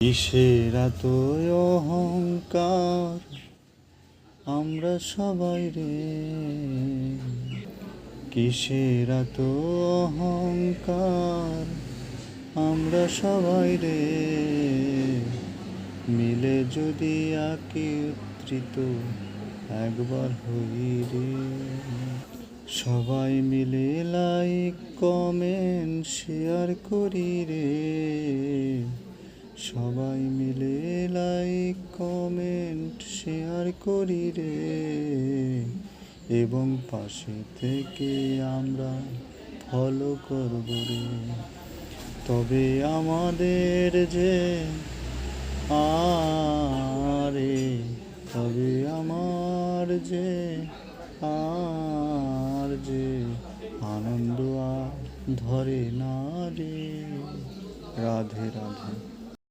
কিসের এত অহংকার আমরা সবাই রে, কিসের এত অহংকার আমরা সবাই রে, মিলে যদি একত্রিত একবার হই রে। সবাই মিলে লাইক কমেন্ট শেয়ার করি রে, সবাই মিলে লাইক কমেন্ট শেয়ার করি রে, এবং পাশে থেকে আমরা ফলো করব রে। তবে আমাদের যে তবে আমার যে আনন্দ আর ধরে না রে। রাধে রাধে।